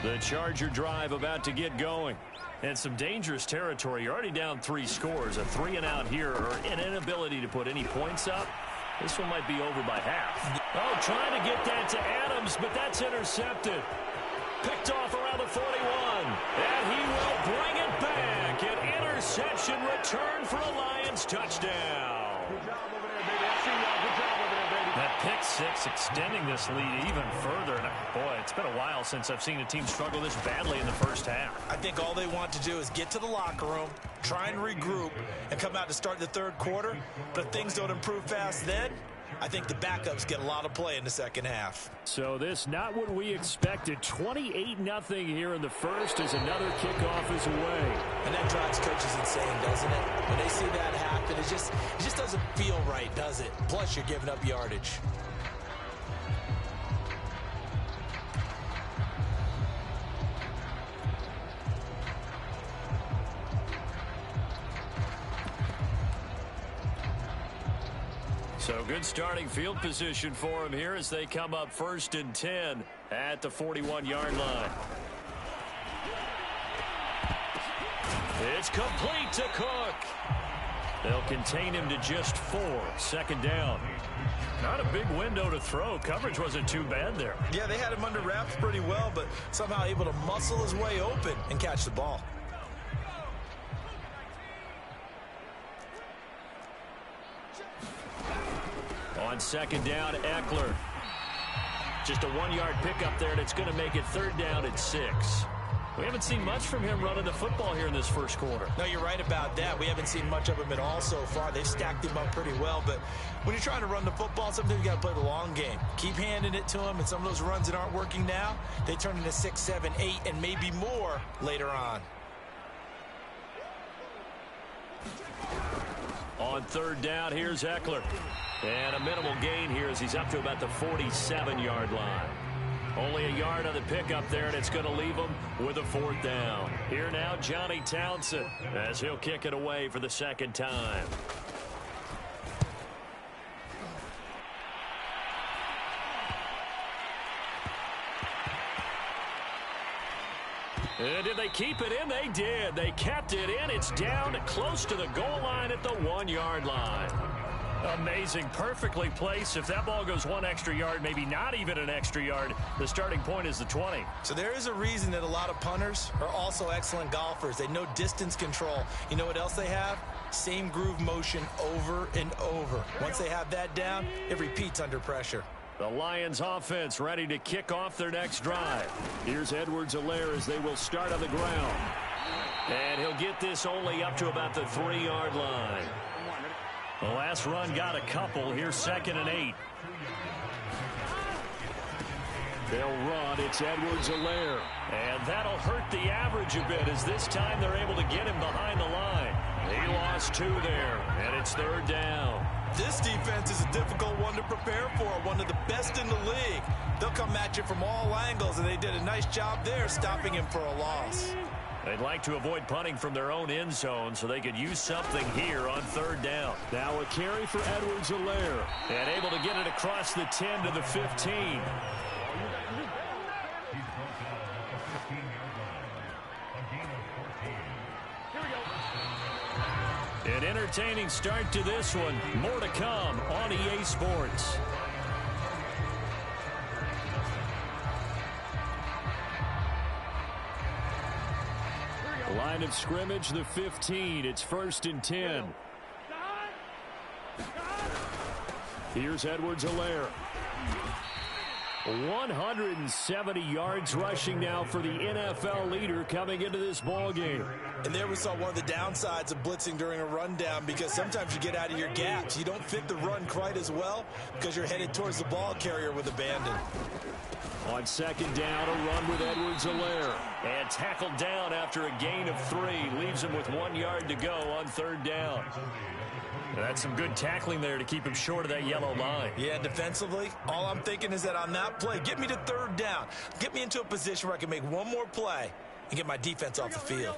The Charger drive about to get going. And some dangerous territory. You're already down 3 scores. A 3-and-out here or an inability to put any points up. This one might be over by half. Oh, trying to get that to Adams, but that's intercepted. Picked off around the 41. And he will bring it back. An interception return for a Lions touchdown. Good job over there, baby. I see y'all. Good job over there, baby. That pick six extending this lead even further. And boy, it's been a while since I've seen a team struggle this badly in the first half. I think all they want to do is get to the locker room, try and regroup, and come out to start the third quarter. But if things don't improve fast then, I think the backups get a lot of play in the second half. So this not what we expected. 28-0 here in the first as another kickoff is away. And that drives coaches insane, doesn't it? When they see that happen, it just doesn't feel right, does it? Plus, you're giving up yardage. So good starting field position for him here as they come up 1st and 10 at the 41-yard line. It's complete to Cook. They'll contain him to just 4. 2nd down. Not a big window to throw. Coverage wasn't too bad there. Yeah, they had him under wraps pretty well, but somehow able to muscle his way open and catch the ball. On 2nd down, Eckler. Just a 1-yard pickup there, and it's going to make it 3rd down at 6. We haven't seen much from him running the football here in this first quarter. No, you're right about that. We haven't seen much of him at all so far. They've stacked him up pretty well, but when you're trying to run the football, sometimes you got to play the long game. Keep handing it to him, and some of those runs that aren't working now, they turn into 6, 7, 8, and maybe more later on. On 3rd down, here's Eckler. And a minimal gain here as he's up to about the 47-yard line. Only a yard on the pickup there, and it's going to leave him with a 4th down. Here now, Johnny Townsend, as he'll kick it away for the 2nd time. And did they keep it in? They did. They kept it in. It's down close to the goal line at the 1-yard line. Amazing. Perfectly placed. If that ball goes 1 extra yard, maybe not even an extra yard, the starting point is the 20. So there is a reason that a lot of punters are also excellent golfers. They know distance control. You know what else they have? Same groove motion over and over. Once they have that down, it repeats under pressure. The Lions offense ready to kick off their next drive. Here's Edwards-Helaire as they will start on the ground. And he'll get this only up to about the 3-yard line. The last run got a couple. Here's 2nd and 8. They'll run. It's Edwards-Helaire. And that'll hurt the average a bit as this time they're able to get him behind the line. He lost 2 there, and it's 3rd down. This defense is a difficult one to prepare for, one of the best in the league. They'll come at you from all angles, and they did a nice job there stopping him for a loss. They'd like to avoid punting from their own end zone so they could use something here on 3rd down. Now a carry for Edwards-Helaire. And able to get it across the 10 to the 15. An entertaining start to this one. More to come on EA Sports. Line of scrimmage, the 15. It's 1st and 10. Here's Edwards-Helaire. 170 yards rushing now for the NFL leader coming into this ball game. And there we saw one of the downsides of blitzing during a rundown, because sometimes you get out of your gaps. You don't fit the run quite as well because you're headed towards the ball carrier with abandon. On 2nd down, a run with Edwards-Helaire. And tackled down after a gain of 3. Leaves him with 1 yard to go on 3rd down. That's some good tackling there to keep him short of that yellow line. Yeah, defensively, all I'm thinking is that on that play, get me to 3rd down. Get me into a position where I can make one more play and get my defense off the field.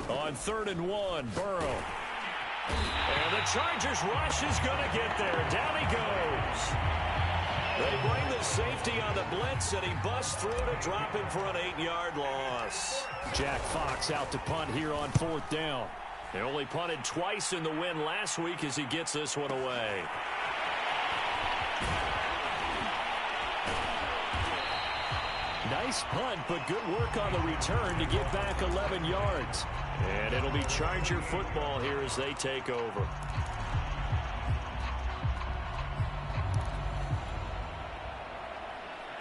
On 3rd and 1, Burrow. And The Chargers rush is going to get there. Down he goes. They bring the safety on the blitz, and he busts through to drop him for an 8-yard loss. Jack Fox out to punt here on 4th down. They only punted twice in the win last week as he gets this one away. Nice punt, but good work on the return to get back 11 yards. And it'll be Charger football here as they take over.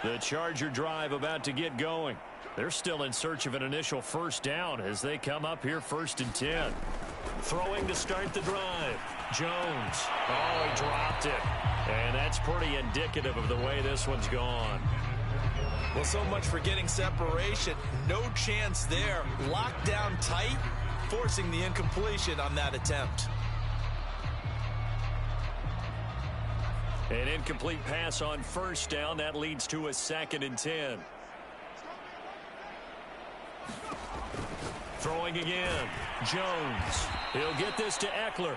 The Charger drive about to get going. They're still in search of an initial first down as they come up here 1st and 10. Throwing to start the drive. Jones. Oh, he dropped it. And that's pretty indicative of the way this one's gone. Well, so much for getting separation. No chance there. Locked down tight, forcing the incompletion on that attempt. An incomplete pass on first down. That leads to a 2nd and 10. Throwing again. Jones. He'll get this to Eckler.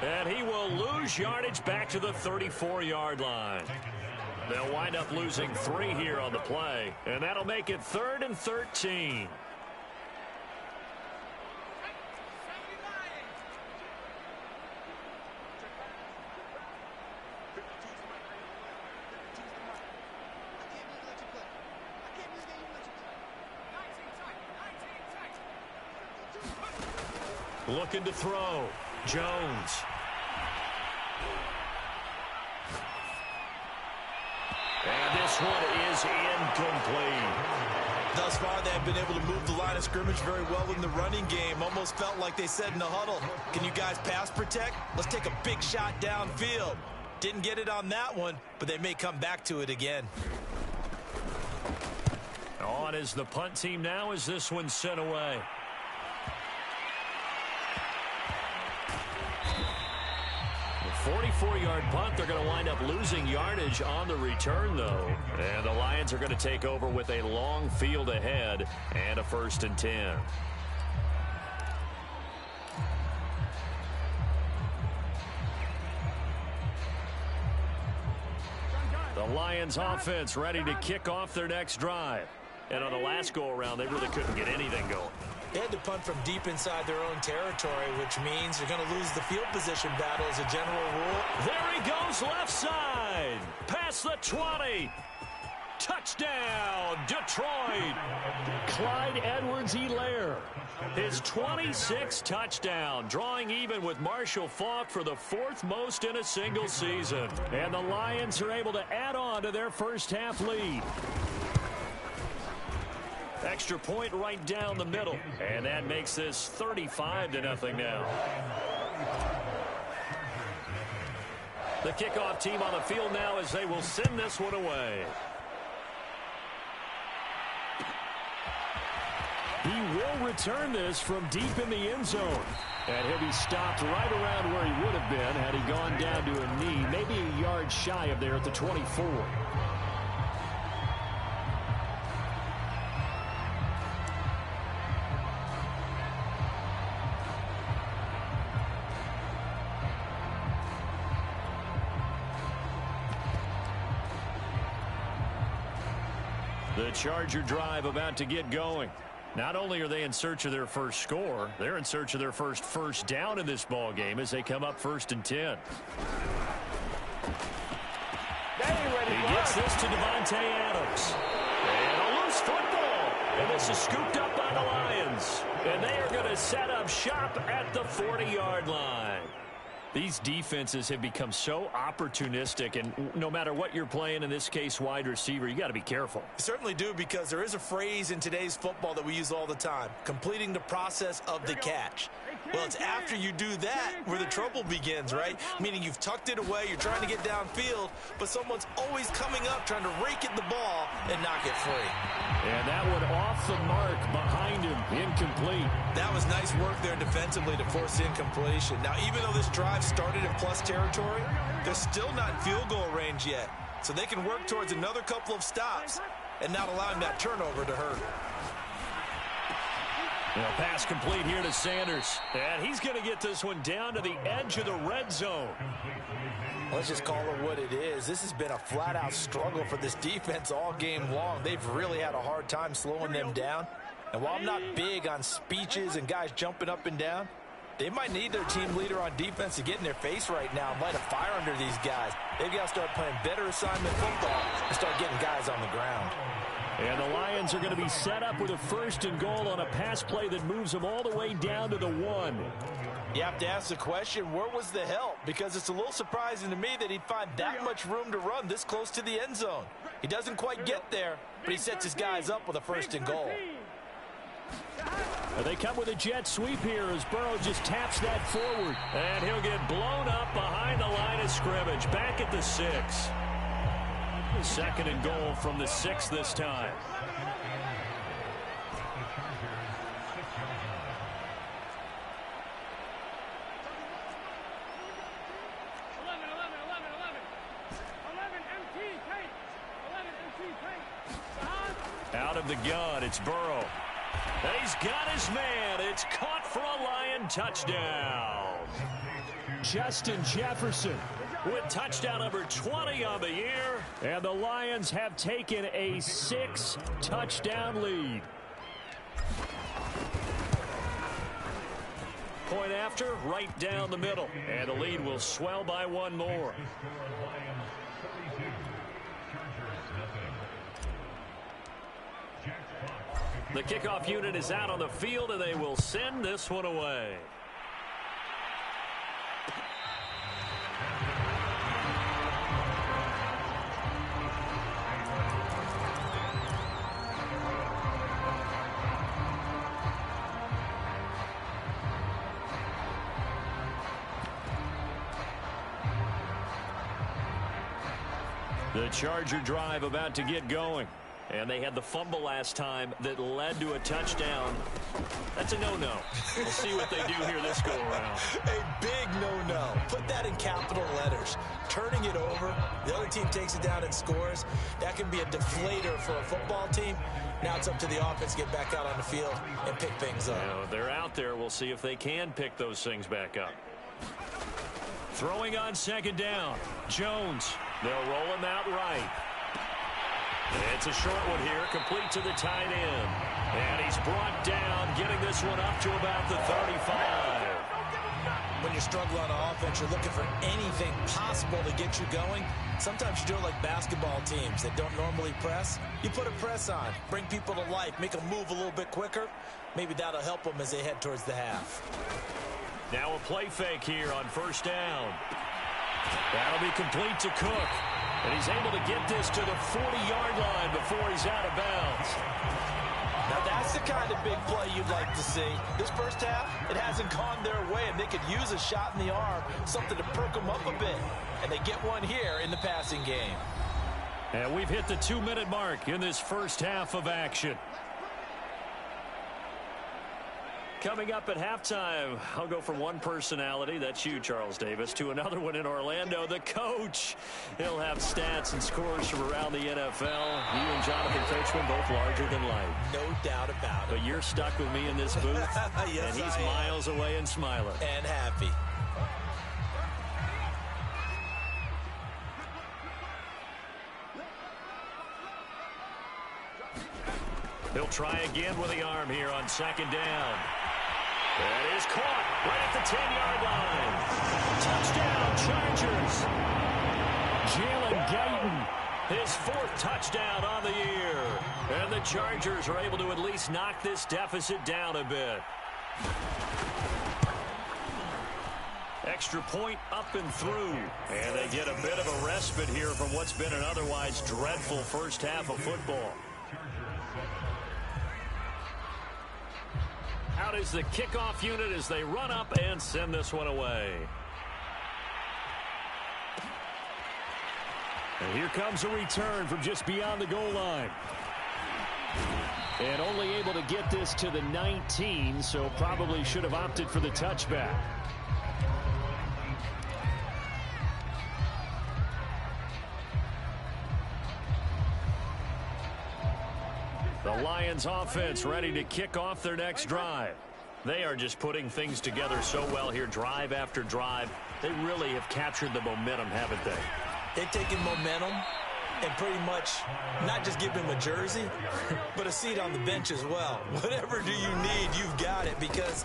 And he will lose yardage back to the 34-yard line. They'll wind up losing 3 here on the play, and that'll make it 3rd and 13. Looking to throw. Jones. And this one is incomplete. Thus far, they have been able to move the line of scrimmage very well in the running game. Almost felt like they said in the huddle, can you guys pass protect? Let's take a big shot downfield. Didn't get it on that one, but they may come back to it again. On is the punt team now as this one's sent away. The 44-yard punt, they're going to wind up losing yardage on the return, though. And the Lions are going to take over with a long field ahead and a 1st and 10. The Lions offense ready to kick off their next drive. And on the last go-around, they really couldn't get anything going. They had to punt from deep inside their own territory, which means they're going to lose the field position battle as a general rule. There he goes left side. Past the 20. Touchdown, Detroit. Clyde Edwards-Helaire. His 26th touchdown, drawing even with Marshall Faulk for the 4th most in a single season. And the Lions are able to add on to their first half lead. Extra point right down the middle. And that makes this 35-0 now. The kickoff team on the field now as they will send this one away. He will return this from deep in the end zone. And he'll be stopped right around where he would have been had he gone down to a knee, maybe a yard shy of there at the 24. The Charger drive about to get going. Not only are they in search of their first score, they're in search of their first down in this ball game as they come up 1st and 10. He gets this to Devontae Adams. And a loose football. And this is scooped up by the Lions. And they are going to set up shop at the 40-yard line. These defenses have become so opportunistic, and no matter what you're playing, in this case wide receiver, you got to be careful. You certainly do, because there is a phrase in today's football that we use all the time, completing the process of the catch. Well, it's after you do that where the trouble begins, right? Meaning you've tucked it away, you're trying to get downfield, but someone's always coming up trying to rake at the ball and knock it free. And that one off the mark behind him, incomplete. That was nice work there defensively to force the incompletion. Now, even though this drive started in plus territory, they're still not in field goal range yet. So they can work towards another couple of stops and not allowing that turnover to hurt. Pass complete here to Sanders. And he's going to get this one down to the edge of the red zone. Let's just call it what it is. This has been a flat-out struggle for this defense all game long. They've really had a hard time slowing them down. And while I'm not big on speeches and guys jumping up and down, they might need their team leader on defense to get in their face right now and light a fire under these guys. They've got to start playing better assignment football and start getting guys on the ground. And the Lions are going to be set up with a 1st and goal on a pass play that moves them all the way down to the 1. You have to ask the question, where was the help? Because it's a little surprising to me that he'd find that much room to run this close to the end zone. He doesn't quite get there, but he sets his guys up with a 1st and goal. They come with a jet sweep here as Burrow just taps that forward. And he'll get blown up behind the line of scrimmage. Back at the 6. 2nd and goal from the 6 this time. Out of the gun, it's Burrow. And he's got his man. It's caught for a Lion touchdown. Justin Jefferson with touchdown number 20 on the year. And the Lions have taken a 6-touchdown lead. Point after, right down the middle. And the lead will swell by 1 more. The kickoff unit is out on the field, and they will send this one away. The Charger drive about to get going. And they had the fumble last time that led to a touchdown. That's a no-no. We'll see what they do here this go-around. A big no-no. Put that in capital letters. Turning it over, the other team takes it down and scores. That can be a deflator for a football team. Now it's up to the offense to get back out on the field and pick things up. They're out there. We'll see if they can pick those things back up. Throwing on 2nd down. Jones. They'll roll him out right. It's a short one here, complete to the tight end. And he's brought down, getting this one up to about the 35. When you struggle on offense, you're looking for anything possible to get you going. Sometimes you do it like basketball teams that don't normally press. You put a press on, bring people to life, make them move a little bit quicker. Maybe that'll help them as they head towards the half. Now a play fake here on 1st down. That'll be complete to Cook. And he's able to get this to the 40-yard line before he's out of bounds. Now that's the kind of big play you'd like to see. This first half, it hasn't gone their way, and they could use a shot in the arm, something to perk them up a bit. And they get one here in the passing game. And we've hit the 2-minute mark in this first half of action. Coming up at halftime, I'll go from one personality, that's you, Charles Davis, to another one in Orlando, the coach. He'll have stats and scores from around the NFL. You and Jonathan Coachman, both larger than life. No doubt about it. But you're stuck with me in this booth, yes, and he's miles away and smiling. And happy. He'll try again with the arm here on 2nd down. That is caught right at the 10-yard line. Touchdown, Chargers. Jalen Guyton, his 4th touchdown on the year. And the Chargers are able to at least knock this deficit down a bit. Extra point up and through. And they get a bit of a respite here from what's been an otherwise dreadful first half of football. Out is the kickoff unit as they run up and send this one away. And here comes a return from just beyond the goal line. And only able to get this to the 19, so probably should have opted for the touchback. The Lions offense ready to kick off their next drive. They are just putting things together so well here, drive after drive. They really have captured the momentum, haven't they? They've taken momentum and pretty much not just give him a jersey, but a seat on the bench as well. Whatever do you need, you've got it, because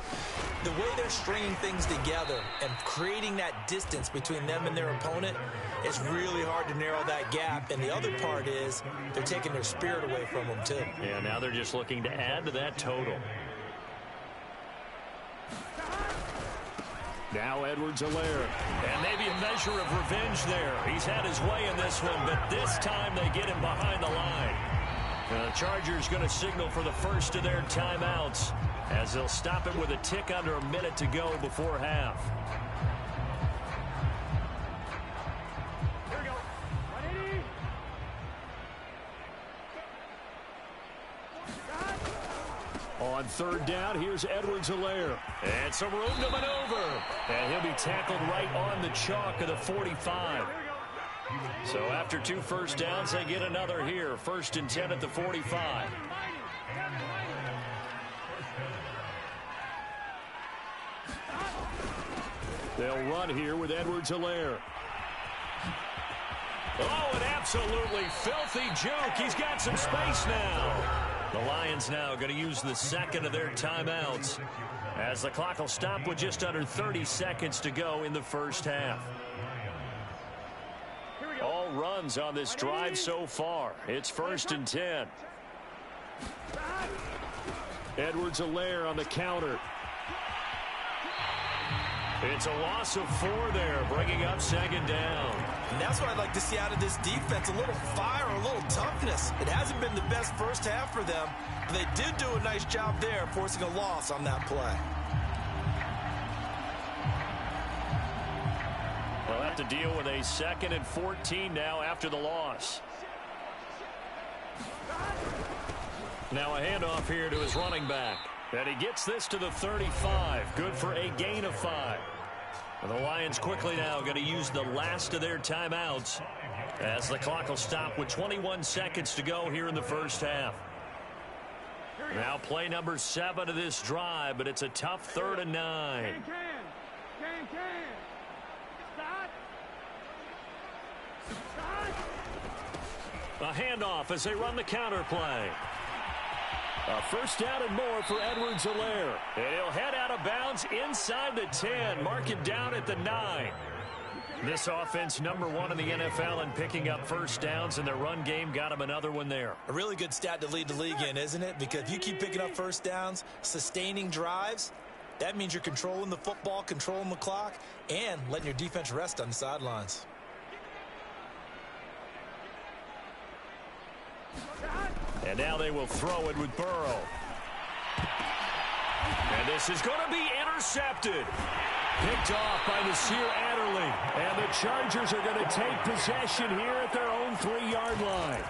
the way they're stringing things together and creating that distance between them and their opponent, it's really hard to narrow that gap. And the other part is they're taking their spirit away from them, too. Yeah, now they're just looking to add to that total. Now Edwards-Helaire. And maybe a measure of revenge there. He's had his way in this one, but this time they get him behind the line. And the Chargers going to signal for the first of their timeouts as they'll stop it with a tick under a minute to go before half. Here we go. 180. On third down, here's Edwards-Helaire. And some room to maneuver. And he'll be tackled right on the chalk of the 45. So after 2 first downs, they get another here. 1st and 10 at the 45. They'll run here with Edwards-Helaire. Oh, an absolutely filthy juke. He's got some space now. The Lions now going to use the second of their timeouts as the clock will stop with just under 30 seconds to go in the first half. All runs on this drive so far. It's 1st and 10. Edwards-Helaire on the counter. It's a loss of 4 there, bringing up 2nd down. And that's what I'd like to see out of this defense, a little fire, a little toughness. It hasn't been the best first half for them, but they did do a nice job there, forcing a loss on that play. They'll have to deal with a 2nd and 14 now after the loss. Now a handoff here to his running back. And he gets this to the 35. Good for a gain of 5. And the Lions quickly now going to use the last of their timeouts as the clock will stop with 21 seconds to go here in the first half. Now play number 7 of this drive, but it's a tough 3rd and 9. A handoff as they run the counter play. A 1st down and more for Edwards-Helaire. And he'll head out of bounds inside the 10. Mark it down at the 9. This offense #1 in the NFL in picking up 1st downs, and their run game got him another one there. A really good stat to lead the league in, isn't it? Because if you keep picking up 1st downs, sustaining drives, that means you're controlling the football, controlling the clock, and letting your defense rest on the sidelines. And now they will throw it with Burrow. And this is going to be intercepted. Picked off by Nasir Adderley. And the Chargers are going to take possession here at their own 3-yard line.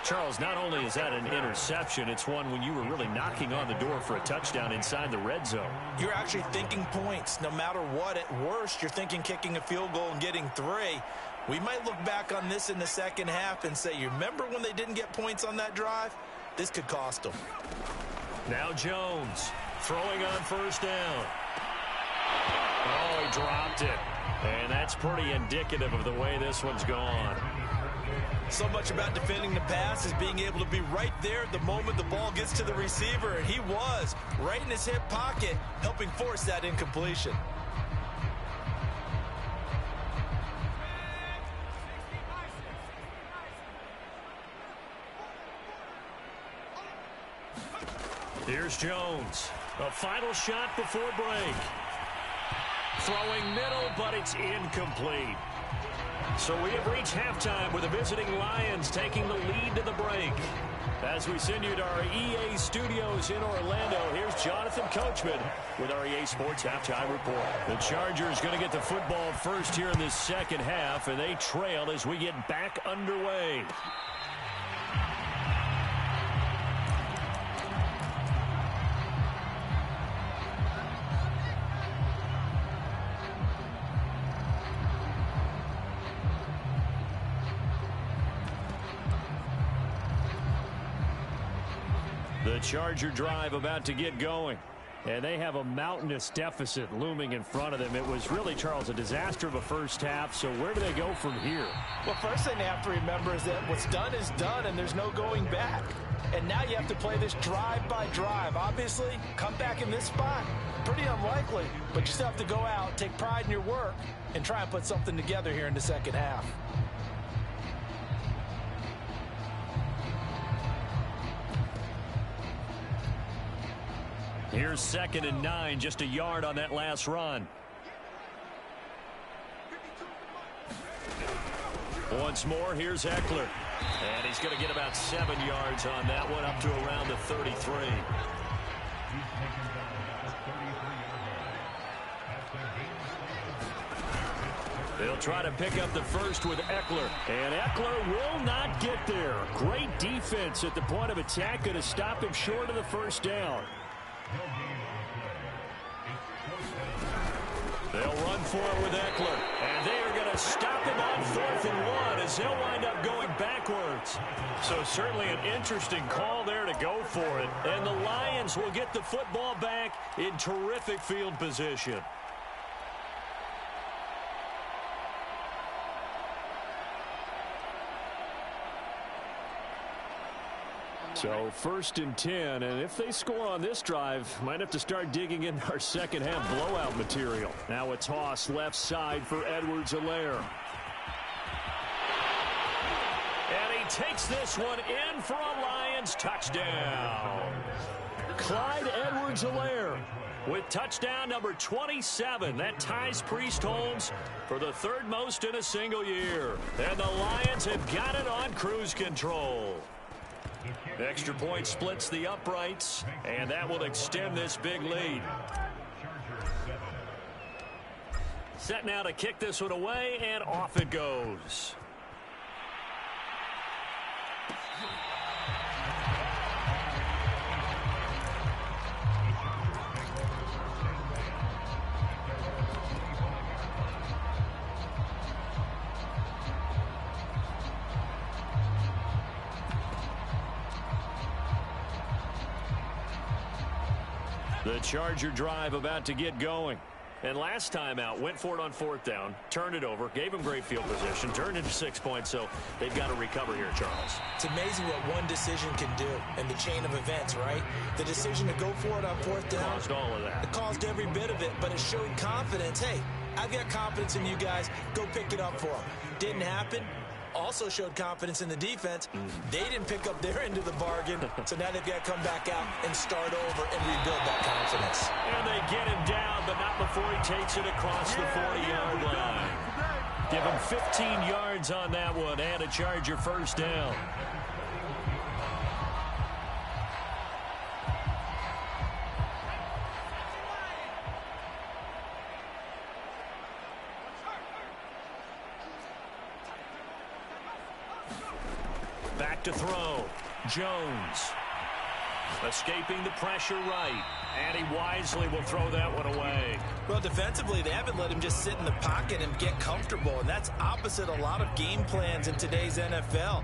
Charles, not only is that an interception, it's one when you were really knocking on the door for a touchdown inside the red zone. You're actually thinking points. No matter what, at worst, you're thinking kicking a field goal and getting 3. We might look back on this in the second half and say, you remember when they didn't get points on that drive? This could cost them. Now Jones throwing on 1st down. Oh, he dropped it. And that's pretty indicative of the way this one's gone. So much about defending the pass is being able to be right there at the moment the ball gets to the receiver. And he was right in his hip pocket, helping force that incompletion. Here's Jones. A final shot before break. Throwing middle, but it's incomplete. So we have reached halftime with the visiting Lions taking the lead to the break. As we send you to our EA studios in Orlando, here's Jonathan Coachman with our EA Sports Halftime Report. The Chargers going to get the football first here in this second half, and they trail as we get back underway. Charger drive about to get going. And they have a mountainous deficit looming in front of them. It was really, Charles, a disaster of a first half. So where do they go from here? Well, first thing they have to remember is that what's done is done, and there's no going back. And now you have to play this drive by drive. Obviously, come back in this spot, pretty unlikely. But you still have to go out, take pride in your work, and try and put something together here in the second half. Here's 2nd and 9, just a yard on that last run. Once more, here's Eckler. And he's going to get about 7 yards on that one, up to around the 33. They'll try to pick up the first with Eckler. And Eckler will not get there. Great defense at the point of attack. Going to stop him short of the first down. They'll run for it with Eckler. And they are going to stop him on 4th and 1 as they'll wind up going backwards. So certainly an interesting call there to go for it. And the Lions will get the football back in terrific field position. So 1st and 10, and if they score on this drive, might have to start digging in our second half blowout material. Now a toss left side for Edwards-Helaire. And he takes this one in for a Lions touchdown. Clyde Edwards-Helaire with touchdown number 27. That ties Priest Holmes for the 3rd most in a single year. And the Lions have got it on cruise control. Extra point splits the uprights, and that will extend this big lead. Set now to kick this one away, and off it goes. The Charger drive about to get going. And last time out, went for it on 4th down, turned it over, gave him great field position, turned into 6 points, so they've got to recover here, Charles. It's amazing what one decision can do in the chain of events, right? The decision to go for it on 4th down. Caused all of that. It caused every bit of it, but it showed confidence. Hey, I've got confidence in you guys. Go pick it up for them. Didn't happen. Also showed confidence in the defense. They didn't pick up their end of the bargain, so now they've got to come back out and start over and rebuild that confidence. And they get him down, but not before he takes it across the 40-yard line. Give him 15 yards on that one and a Charger first down. Back to throw. Jones. Escaping the pressure right. And he wisely will throw that one away. Well, defensively, they haven't let him just sit in the pocket and get comfortable. And that's opposite a lot of game plans in today's NFL.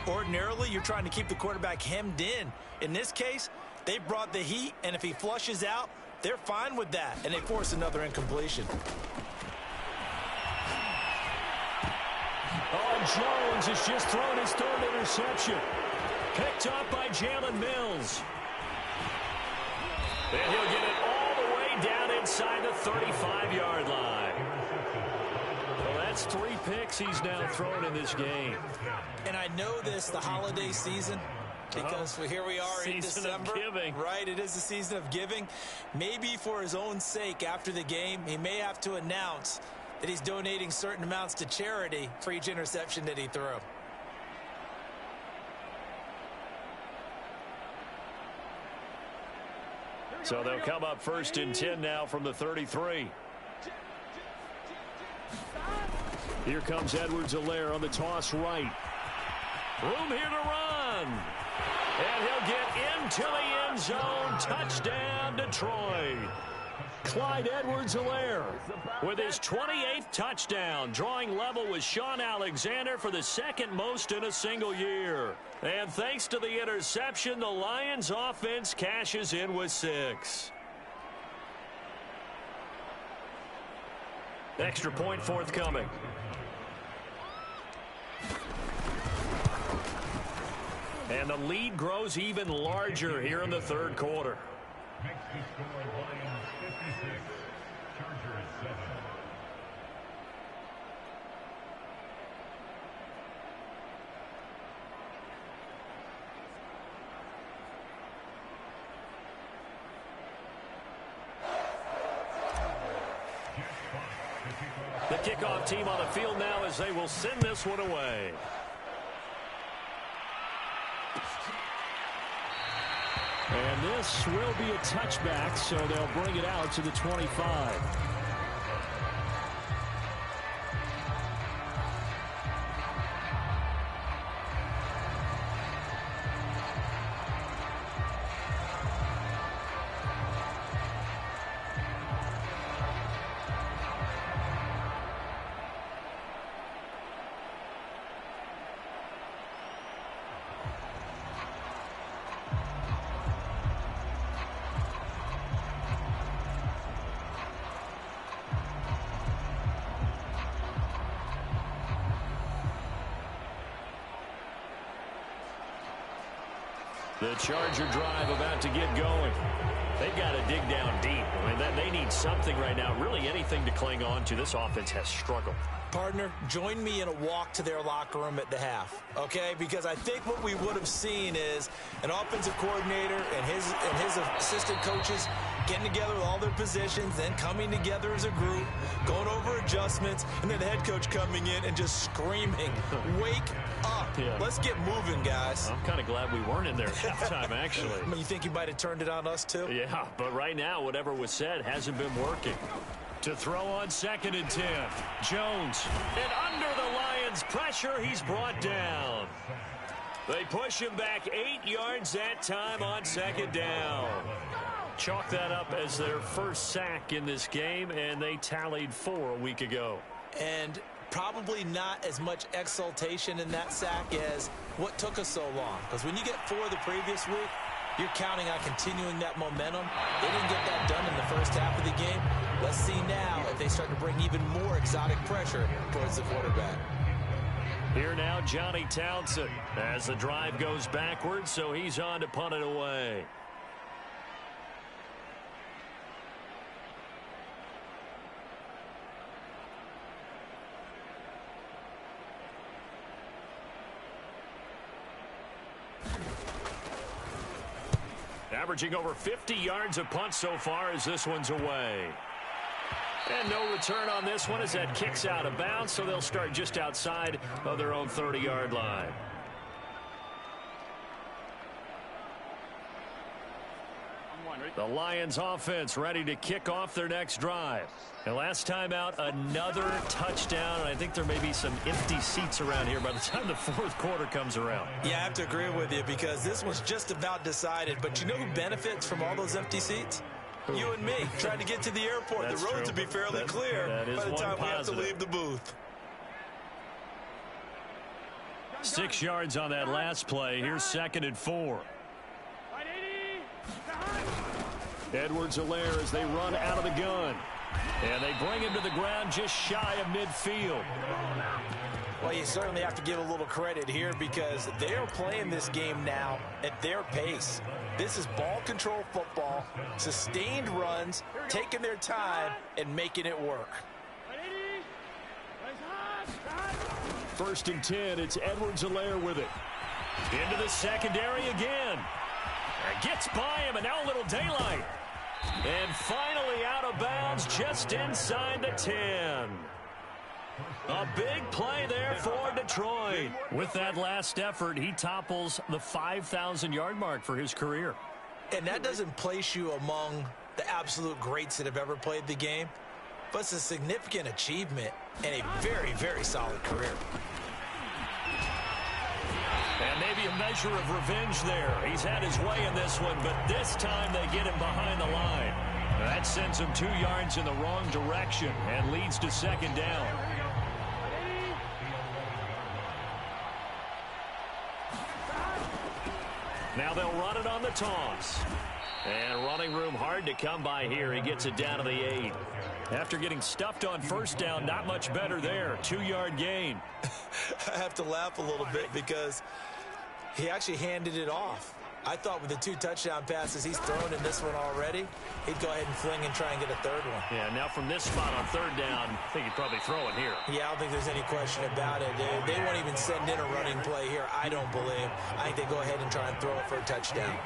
Ordinarily, you're trying to keep the quarterback hemmed in. In this case, they brought the heat, and if he flushes out, they're fine with that. And they force another incompletion. Oh, Jones has just thrown his 3rd interception. Picked up by Jalen Mills. And he'll get it all the way down inside the 35-yard line. Well, that's 3 picks he's now thrown in this game. And I know this, the holiday season, because here we are in December. Season of giving. Right, it is the season of giving. Maybe for his own sake after the game, he may have to announce that he's donating certain amounts to charity for each interception that he threw. So they'll come up 1st and 10 now from the 33. Here comes Edwards-Helaire on the toss right. Room here to run. And he'll get into the end zone. Touchdown, Detroit. Clyde Edwards-Helaire with his 28th touchdown, drawing level with Sean Alexander for the second most in a single year. And thanks to the interception, the Lions offense cashes in with 6. Extra point forthcoming. And the lead grows even larger here in the third quarter. Next to score, Lions 56, Chargers 7. The kickoff team on the field now as they will send this one away. And this will be a touchback, so they'll bring it out to the 25. The Charger drive about to get going. They've got to dig down deep. I mean, they need something right now, really anything to cling on to. This offense has struggled. Partner, join me in a walk to their locker room at the half, okay? Because I think what we would have seen is an offensive coordinator and his assistant coaches getting together with all their positions, then coming together as a group, going over adjustments, and then the head coach coming in and just screaming, wake up. Yeah. Let's get moving, guys. I'm kind of glad we weren't in there at halftime, actually. I mean, you think you might have turned it on us, too? Yeah, but right now, whatever was said hasn't been working. To throw on 2nd and 10. Jones. And under the Lions' pressure, he's brought down. They push him back 8 yards that time on 2nd down. Chalk that up as their first sack in this game, and they tallied 4 a week ago. And probably not as much exultation in that sack as what took us so long. Because when you get 4 the previous week, you're counting on continuing that momentum. They didn't get that done in the first half of the game. Let's see now if they start to bring even more exotic pressure towards the quarterback. Here now, Johnny Townsend as the drive goes backwards, so he's on to punt it away. Averaging over 50 yards a punt so far as this one's away. And no return on this one as that kicks out of bounds, so they'll start just outside of their own 30-yard line. The Lions offense ready to kick off their next drive. And last time out, another touchdown. And I think there may be some empty seats around here by the time the fourth quarter comes around. Yeah, I have to agree with you because this one's just about decided. But you know who benefits from all those empty seats? Ooh. You and me trying to get to the airport. The roads will be fairly clear by the time we have to leave the booth. 6 yards on that last play. Here's 2nd and 4. Edwards-Helaire as they run out of the gun. And they bring him to the ground just shy of midfield. Well, you certainly have to give a little credit here because they are playing this game now at their pace. This is ball control football, sustained runs, taking their time and making it work. 1st and 10, it's Edwards-Helaire with it. Into the secondary again. Gets by him, and now a little daylight. And finally out of bounds just inside the 10. A big play there for Detroit. With that last effort, he topples the 5,000-yard mark for his career. And that doesn't place you among the absolute greats that have ever played the game, but it's a significant achievement and a very, very solid career. And maybe a measure of revenge there. He's had his way in this one, but this time they get him behind the line. That sends him 2 yards in the wrong direction and leads to second down. Now they'll run it on the toss. And running room hard to come by here. He gets it down to the 8. After getting stuffed on first down, not much better there. 2-yard gain. I have to laugh a little bit because he actually handed it off. I thought with the 2 touchdown passes he's thrown in this one already, he'd go ahead and fling and try and get a third one. Yeah, now from this spot on third down, I think he'd probably throw it here. Yeah, I don't think there's any question about it. They won't even send in a running play here, I don't believe. I think they go ahead and try and throw it for a touchdown.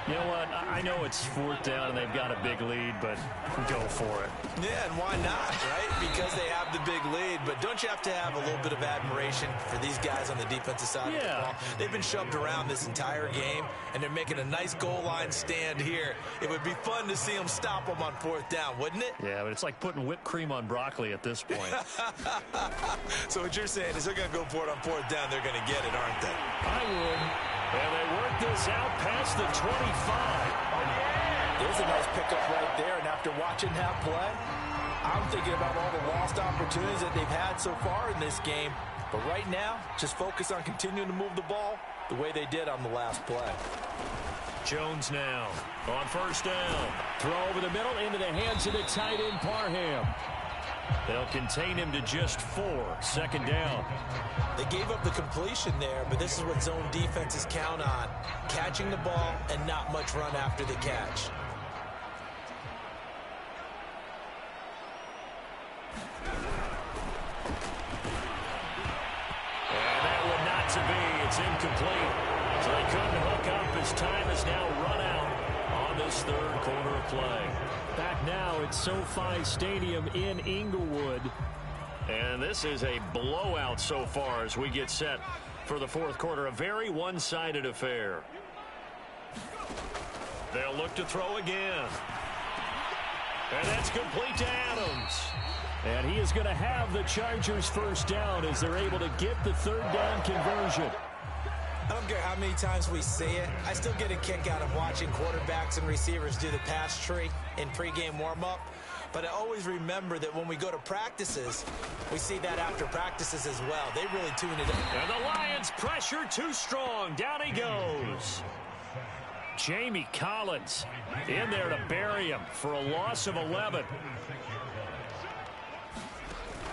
You know what? I know it's 4th down and they've got a big lead, but go for it. Yeah, and why not, right? Because they have the big lead. But don't you have to have a little bit of admiration for these guys on the defensive side of the ball? They've been shoved around this entire game, and they're making a nice goal line stand here. It would be fun to see them stop them on 4th down, wouldn't it? Yeah, but it's like putting whipped cream on broccoli at this point. So what you're saying is they're going to go for it on 4th down. They're going to get it, aren't they? I would. And they work this out past the 25. There's a nice pickup right there, and after watching that play, I'm thinking about all the lost opportunities that they've had so far in this game. But right now, just focus on continuing to move the ball the way they did on the last play. Jones now on first down. Throw over the middle into the hands of the tight end, Parham. They'll contain him to just 4. Second down. They gave up the completion there, but this is what zone defenses count on. Catching the ball and not much run after the catch. And that one not to be. It's incomplete. So they couldn't hook up. His time is now run out on this 3rd quarter of play. Back now at SoFi Stadium in Inglewood. And this is a blowout so far as we get set for the 4th quarter. A very one-sided affair. They'll look to throw again. And that's complete to Adams. And he is going to have the Chargers first down as they're able to get the 3rd down conversion. I don't care how many times we see it. I still get a kick out of watching quarterbacks and receivers do the pass tree in pregame warm-up. But I always remember that when we go to practices, we see that after practices as well. They really tune it up. And the Lions pressure too strong. Down he goes. Jamie Collins in there to bury him for a loss of 11.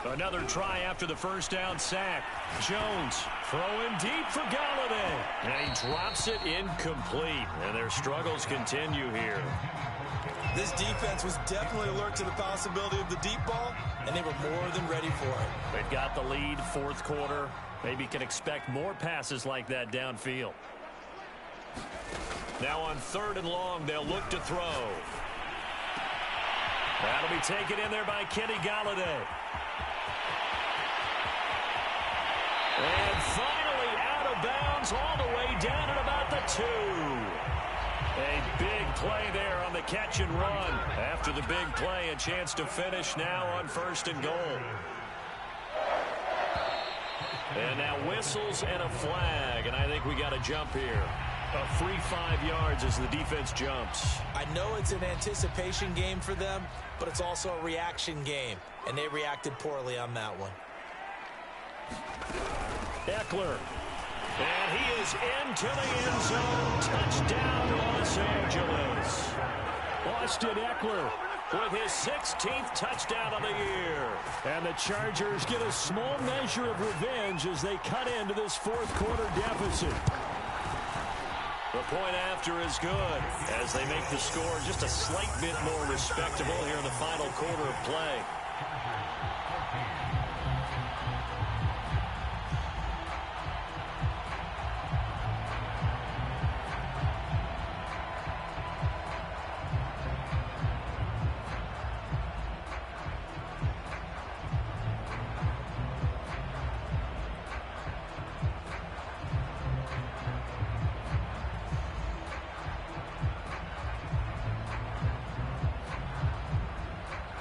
Another try after the first down sack. Jones throwing deep for Galladay. And he drops it incomplete. And their struggles continue here. This defense was definitely alert to the possibility of the deep ball, and they were more than ready for it. They've got the lead, 4th quarter. Maybe can expect more passes like that downfield. Now on 3rd and long, they'll look to throw. That'll be taken in there by Kenny Galladay. And finally out of bounds all the way down at about the 2. A big play there on the catch and run. After the big play, a chance to finish now on 1st and goal. And now whistles and a flag, and I think we got a jump here. A free 5 yards as the defense jumps. I know it's an anticipation game for them, but it's also a reaction game, and they reacted poorly on that one. Eckler. And he is into the end zone. Touchdown, Los Angeles. Austin Eckler with his 16th touchdown of the year. And the Chargers get a small measure of revenge as they cut into this 4th quarter deficit. The point after is good as they make the score just a slight bit more respectable here in the final quarter of play.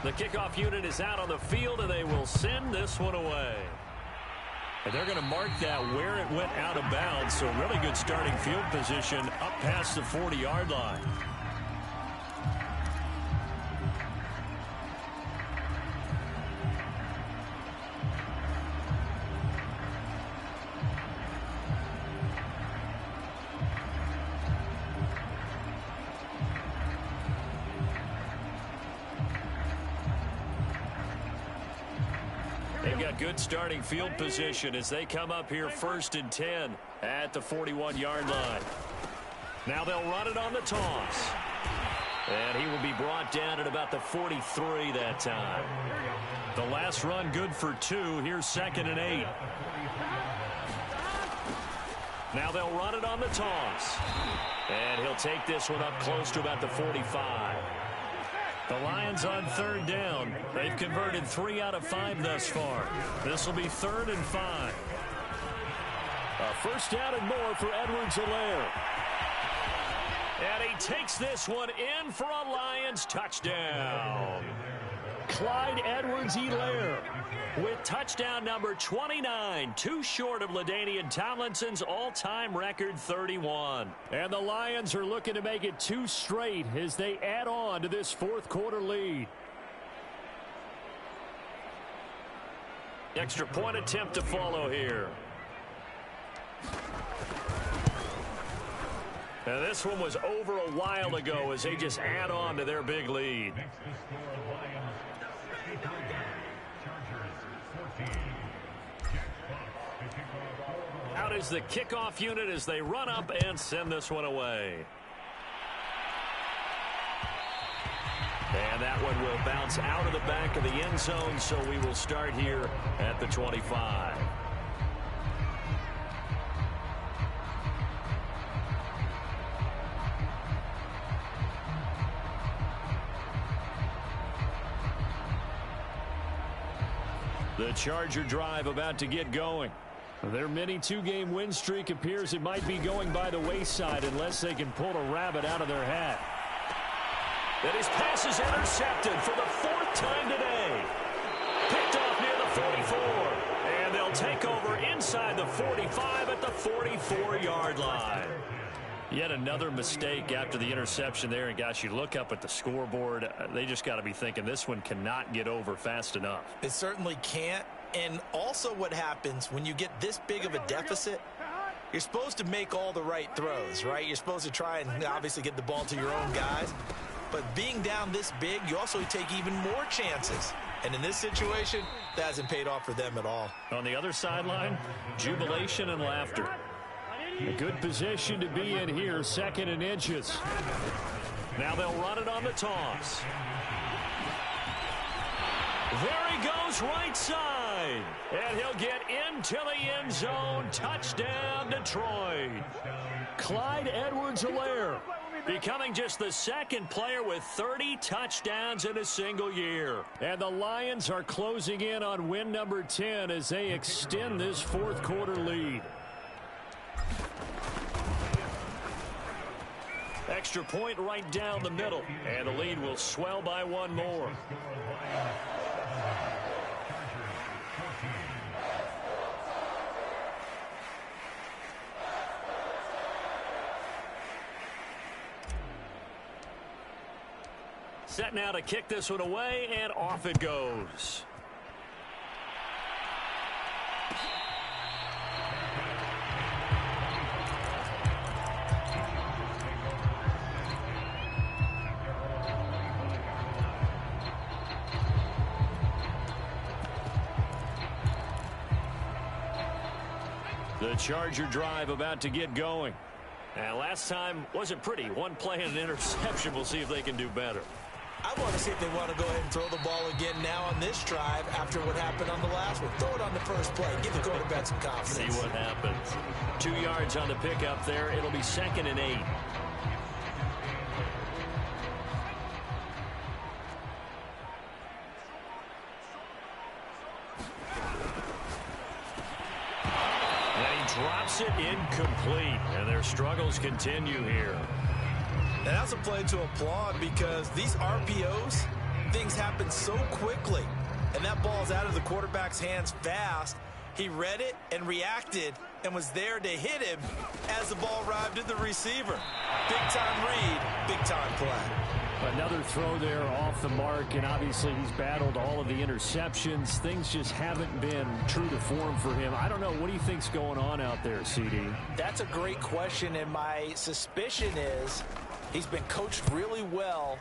The kickoff unit is out on the field, and they will send this one away. And they're going to mark that where it went out of bounds, so really good starting field position up past the 40-yard line. They've got good starting field position as they come up here 1st and 10 at the 41-yard line. Now they'll run it on the toss. And he will be brought down at about the 43 that time. The last run good for 2. Here's 2nd and 8. Now they'll run it on the toss. And he'll take this one up close to about the 45. The Lions on 3rd down. They've converted 3 out of 5 thus far. This will be 3rd and 5. A 1st down and more for Edwards-Helaire. And he takes this one in for a Lions touchdown. Clyde Edwards-Helaire with touchdown number 29, too short of LaDainian Tomlinson's all-time record 31. And the Lions are looking to make it 2 straight as they add on to this 4th quarter lead. Extra point attempt to follow here. Now this one was over a while ago as they just add on to their big lead. Out is the kickoff unit as they run up and send this one away. And that one will bounce out of the back of the end zone, so we will start here at the 25. The Charger drive about to get going. Their mini 2-game win streak appears it might be going by the wayside unless they can pull a rabbit out of their hat. And his pass is intercepted for the 4th time today. Picked off near the 44. And they'll take over inside the 45 at the 44-yard line. Yet another mistake after the interception there. And, gosh, you look up at the scoreboard. They just got to be thinking this one cannot get over fast enough. It certainly can't. And also what happens when you get this big of a deficit, you're supposed to make all the right throws, right? You're supposed to try and obviously get the ball to your own guys. But being down this big, you also take even more chances. And in this situation, that hasn't paid off for them at all. On the other sideline, jubilation and laughter. A good position to be in here, 2nd and inches. Now they'll run it on the toss. There he goes right side. And he'll get into the end zone. Touchdown, Detroit. Clyde Edwards-Helaire becoming just the 2nd player with 30 touchdowns in a single year. And the Lions are closing in on win number 10 as they extend this 4th quarter lead. Extra point right down the middle. And the lead will swell by 1 more. Set now to kick this one away, and off it goes. The Charger drive about to get going. And last time wasn't pretty. 1 play and an interception. We'll see if they can do better. I want to see if they want to go ahead and throw the ball again now on this drive after what happened on the last one. Throw it on the first play. Give the quarterback some confidence. See what happens. 2 yards on the pickup there. It'll be 2nd and 8. Drops it incomplete, and their struggles continue here. And that's a play to applaud because these RPOs, things happen so quickly. And that ball's out of the quarterback's hands fast. He read it and reacted and was there to hit him as the ball arrived at the receiver. Big-time read, big-time play. Another throw there off the mark, and obviously he's battled all of the interceptions. Things just haven't been true to form for him. I don't know. What do you think's going on out there, CD? That's a great question, and my suspicion is he's been coached really well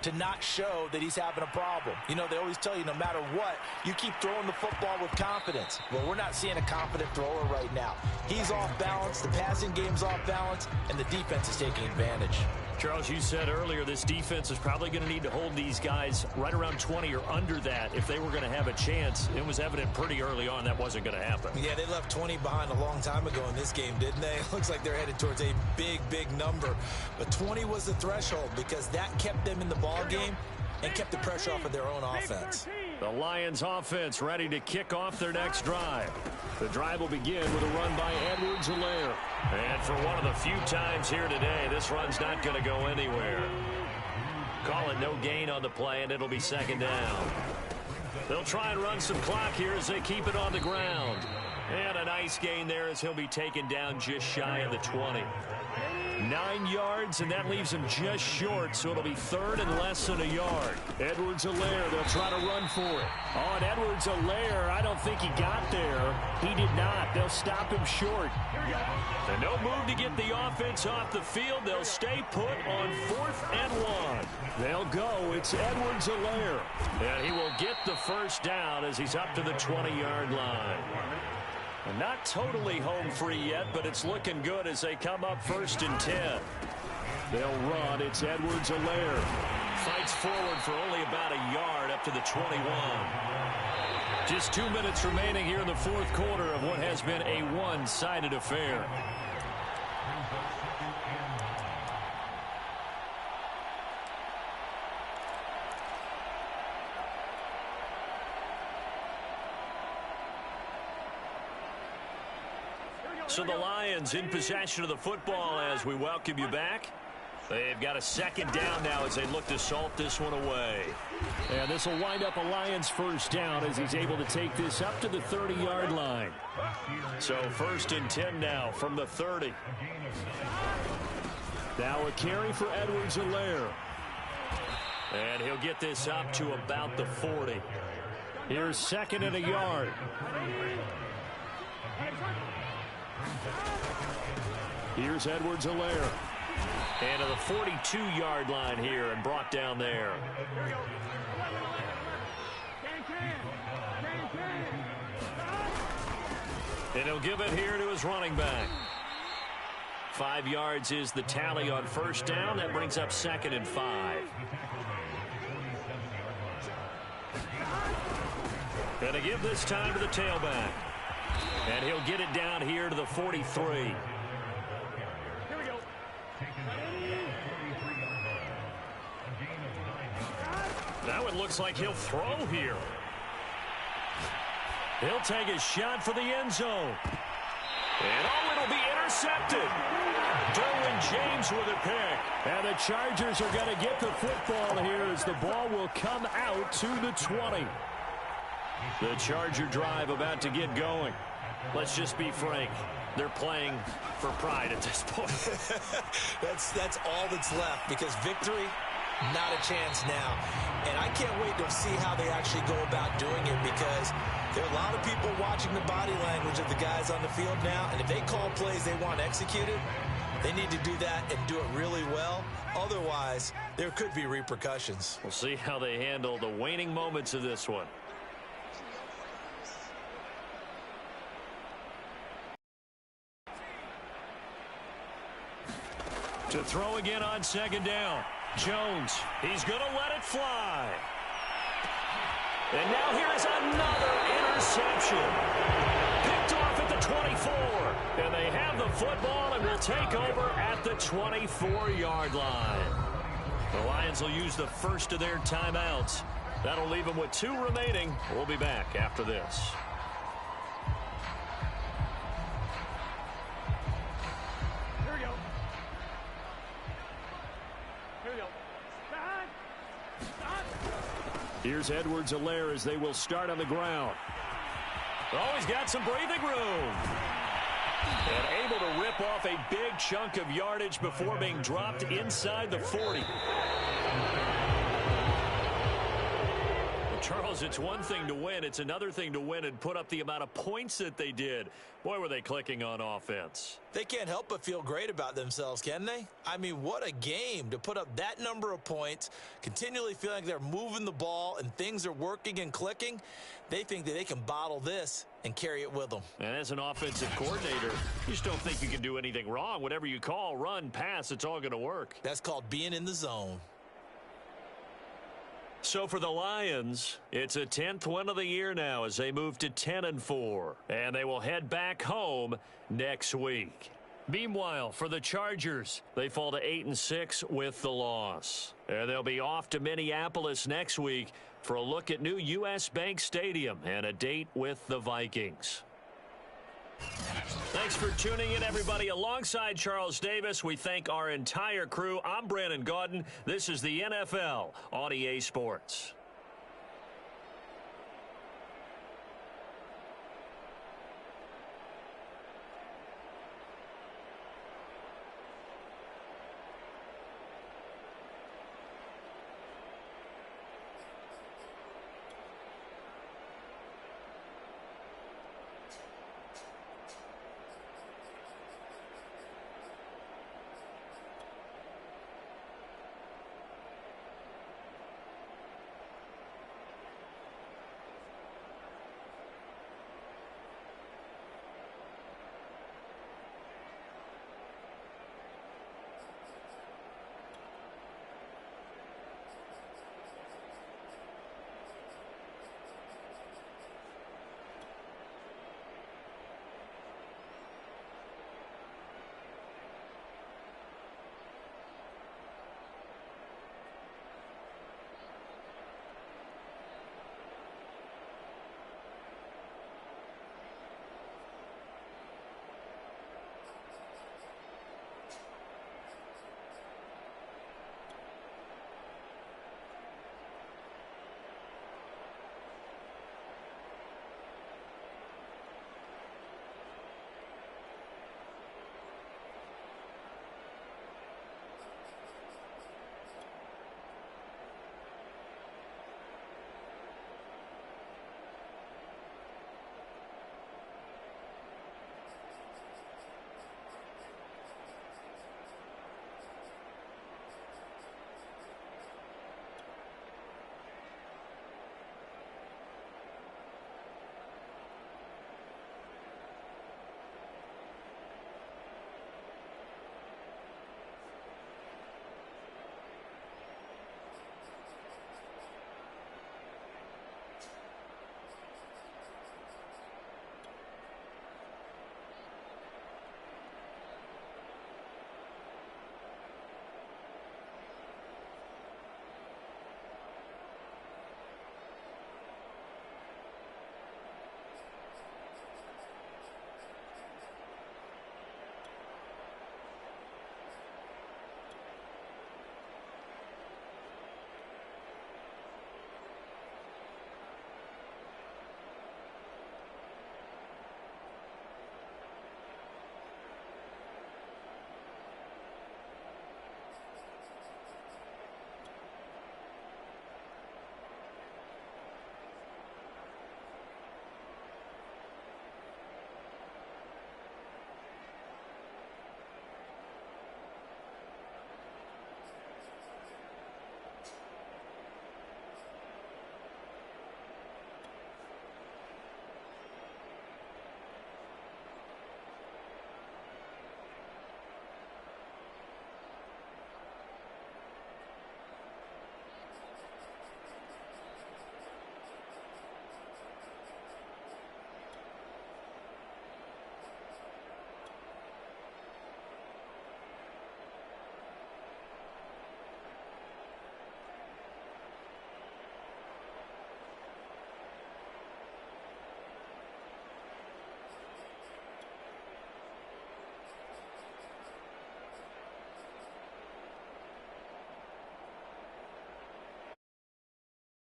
to not show that he's having a problem. You know, they always tell you no matter what, you keep throwing the football with confidence. Well, we're not seeing a confident thrower right now. He's off balance, the passing game's off balance, and the defense is taking advantage. Charles, you said earlier this defense is probably going to need to hold these guys right around 20 or under that if they were going to have a chance. It was evident pretty early on that wasn't going to happen. Yeah, they left 20 behind a long time ago in this game, didn't they? It looks like they're headed towards a big number. But 20 was the threshold because that kept them in the ball game and kept the pressure off of their own offense. The Lions offense ready to kick off their next drive. The drive will begin with a run by Edwards-Helaire. And for one of the few times here today, this run's not going to go anywhere. Call it no gain on the play, and it'll be second down. They'll try and run some clock here as they keep it on the ground. And a nice gain there as he'll be taken down just shy of the 20. 9 yards, and that leaves him just short, so it'll be third and less than a yard. Edwards-Helaire, they'll try to run for it. On Edwards-Helaire, I don't think he got there. He did not. They'll stop him short. And no move to get the offense off the field. They'll stay put on 4th and 1. They'll go. It's Edwards-Helaire. And he will get the first down as he's up to the 20-yard line. Not totally home free yet, but it's looking good as they come up 1st and 10. They'll run. It's Edwards-Helaire. Fights forward for only about a yard up to the 21. Just 2 minutes remaining here in the 4th quarter of what has been a one-sided affair. So the Lions in possession of the football as we welcome you back. They've got a second down now as they look to salt this one away. And this will wind up a Lions first down as he's able to take this up to the 30-yard line. So 1st and 10 now from the 30. Now a carry for Edwards-Helaire. And he'll get this up to about the 40. Here's 2nd and a yard. Here's Edwards-Helaire. And to the 42-yard line here and brought down there. And he'll give it here to his running back. 5 yards is the tally on first down. That brings up 2nd and 5. Gonna give this time to the tailback. And he'll get it down here to the 43. Now it looks like he'll throw here. He'll take a shot for the end zone. And it'll be intercepted. Derwin James with a pick. And the Chargers are going to get the football here as the ball will come out to the 20. The Charger drive about to get going. Let's just be frank. They're playing for pride at this point. That's all that's left because victory, not a chance now. And I can't wait to see how they actually go about doing it because there are a lot of people watching the body language of the guys on the field now. And if they call plays they want executed, they need to do that and do it really well. Otherwise, there could be repercussions. We'll see how they handle the waning moments of this one. To throw again on 2nd down. Jones, he's going to let it fly. And now here is another interception. Picked off at the 24. And they have the football and will take over at the 24-yard line. The Lions will use the first of their timeouts. That'll leave them with 2 remaining. We'll be back after this. Here's Edwards-Helaire as they will start on the ground. Oh, he's got some breathing room. And able to rip off a big chunk of yardage before being dropped inside the 40. The Charles, it's one thing to win. It's another thing to win and put up the amount of points that they did. Boy, were they clicking on offense. They can't help but feel great about themselves, can they? I mean, what a game to put up that number of points, continually feeling like they're moving the ball and things are working and clicking. They think that they can bottle this and carry it with them. And as an offensive coordinator, you just don't think you can do anything wrong. Whatever you call, run, pass, it's all going to work. That's called being in the zone. So for the Lions, it's a 10th win of the year now as they move to 10-4. And they will head back home next week. Meanwhile, for the Chargers, they fall to 8-6 with the loss. And they'll be off to Minneapolis next week for a look at new U.S. Bank Stadium and a date with the Vikings. Thanks for tuning in, everybody. Alongside Charles Davis, we thank our entire crew. I'm Brandon Gaudin. This is the NFL on EA Sports.